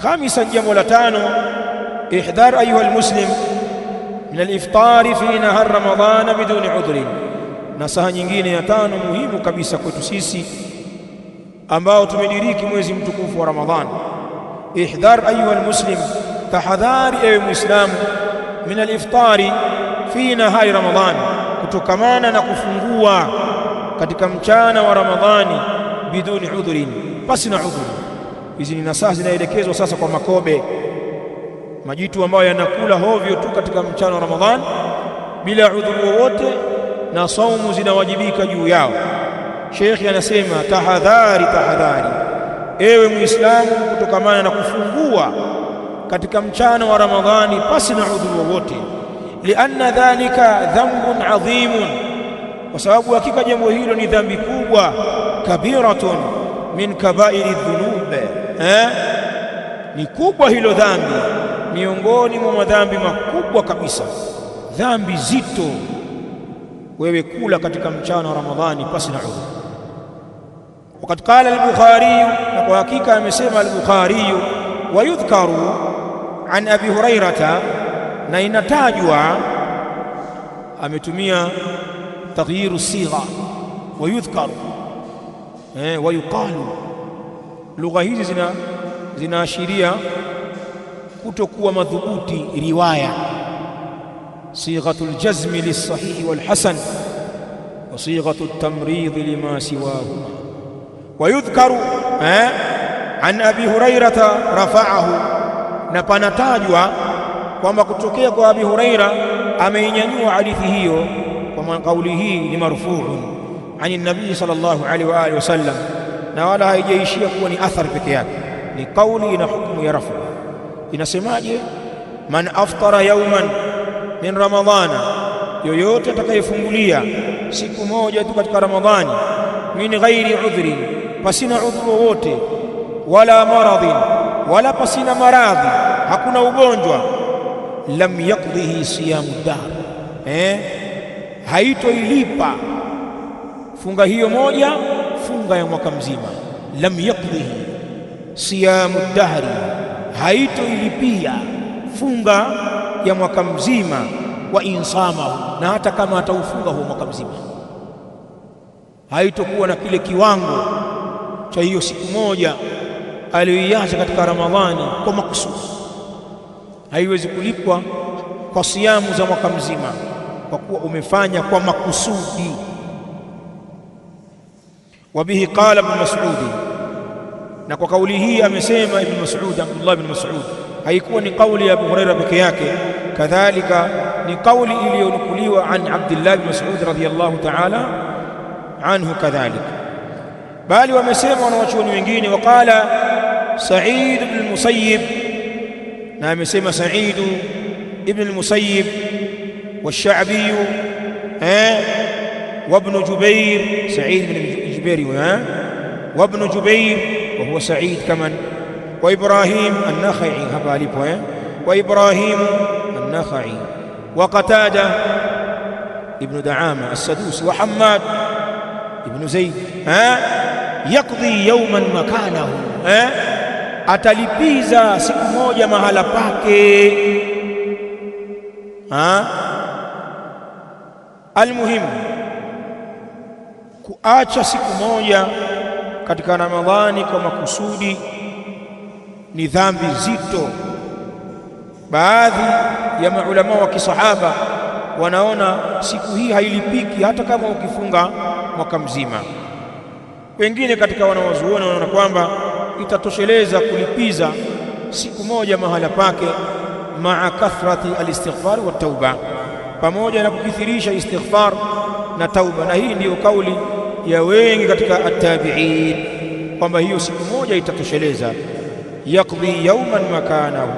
خامسا jambo la tano ihdhar ayuha almuslim min al-iftar fi nahar ramadhan biduni udhrin. Nasaha nyingine ya tano muhimu kabisa kwetu sisi ambao tumediriki mwezi mtukufu wa Ramadhan. Ihdhar ayuha almuslim, tahadhari ewe muislamu, min al-iftari fi nahari Ramadhan, kutokamana na kufungua katika mchana wa Ramadhani biduni udhrin, pasi na udhuri. Hizi ni nasaha zinaelekezwa sasa kwa makobe, majitu ambayo yanakula hovyo tu katika mchana wa Ramadhani bila udhuru wowote, na saumu zinawajibika juu yao. Sheikh anasema tahadhari, tahadhari ewe muislamu kutokamana na kufungua katika mchana wa Ramadhani pasi na udhuru wowote. Lianna dhalika dhanbun adhimun, kwa sababu hakika jambo hilo ni dhambi kubwa. Kabiratun min kabairi dhunub, ni kubwa hilo dhambi, miongoni mwa madhambi makubwa kabisa, dhambi zito wewe kula katika mchana wa Ramadhani pasi na udhuru. Wakati qala al-Bukhari, na kwa hakika amesema al-Bukhari, wa yudhkaru an Abi Hurairata, na inatajwa, ametumia taghyiru sigha, wa yudhkaru wa yuqalu. Lugha hizi zinaashiria kutokuwa madhubuti riwaya. Sighatul jazmi lis-sahih wal-hasan wa sighatut tamrid lima siwahuma. Wa yudhkaru an Abi Hurairata rafa'ahu, na panatajwa kwamba kutokea kwa Abi Huraira ameinyanyua hadithi hiyo kwa kauli hii ni marfu'un ani nabii sallallahu alaihi wa alihi wasallam, na wala haijaishia kuwa ni athar peke yake, ni kauli ina hukumu ya rafu. Inasemaje? Man aftara yawman min ramadhana, yoyote atakayefungulia siku moja tu katika Ramadhani, min ghairi udhri, pasina udhuru wowote, wala maradhin, wala pasina maradhi, hakuna ugonjwa, lam yaqdihi siyamu dahr, haitoilipa funga hiyo moja funga ya mwaka mzima. Lam yaqdihi siyamu dahri, haitoilipia funga ya mwaka mzima. Wa insamahu, na hata kama ataufunga huo mwaka mzima haitokuwa na kile kiwango cha hiyo siku moja aliyoiacha katika Ramadhani kwa makusudi. Haiwezi kulipwa kwa siamu za mwaka mzima kwa kuwa umefanya kwa makusudi. Wabihi qala Ibn Mas'ud, na kwa kauli hii amesema Ibn Mas'ud, Abdullah ibn Mas'ud. Haikuwa ni kauli ya Abu Huraira peke yake, kadhalika ni kauli iliyonukuliwa an Abdullah ibn Mas'ud radhiyallahu ta'ala anhu kadhalika, bali wamesema wanawachuoni wengine. Waqala Sa'id ibn al-Musayyib, na amesema Sa'id ibn al-Musayyib والشعبي وابن جبير، سعيد بن جبير وابن جبير وهو سعيد كمان، وإبراهيم النخعي هباليبه، وإبراهيم النخعي، وقتادة ابن دعامة السدوسي، وحماد ابن زيد يقضي يوما مكانه، atalipiza siku moja mahala pake. Almuhimu, kuacha siku moja katika Ramadhani kwa makusudi ni dhambi zito. Baadhi ya maulama wa kisahaba wanaona siku hii hailipiki hata kama ukifunga mwaka mzima. Wengine katika wanawazuoni wanaona kwamba itatosheleza kulipiza siku moja mahala pake, maa kathrati alistighfar wa tauba, pamoja na kukithirisha istighfar na tauba. Na hii ndiyo kauli ya wengi katika at-tabi'in kwamba hiyo siku moja itatosheleza. Yaqdi yawman makanahu,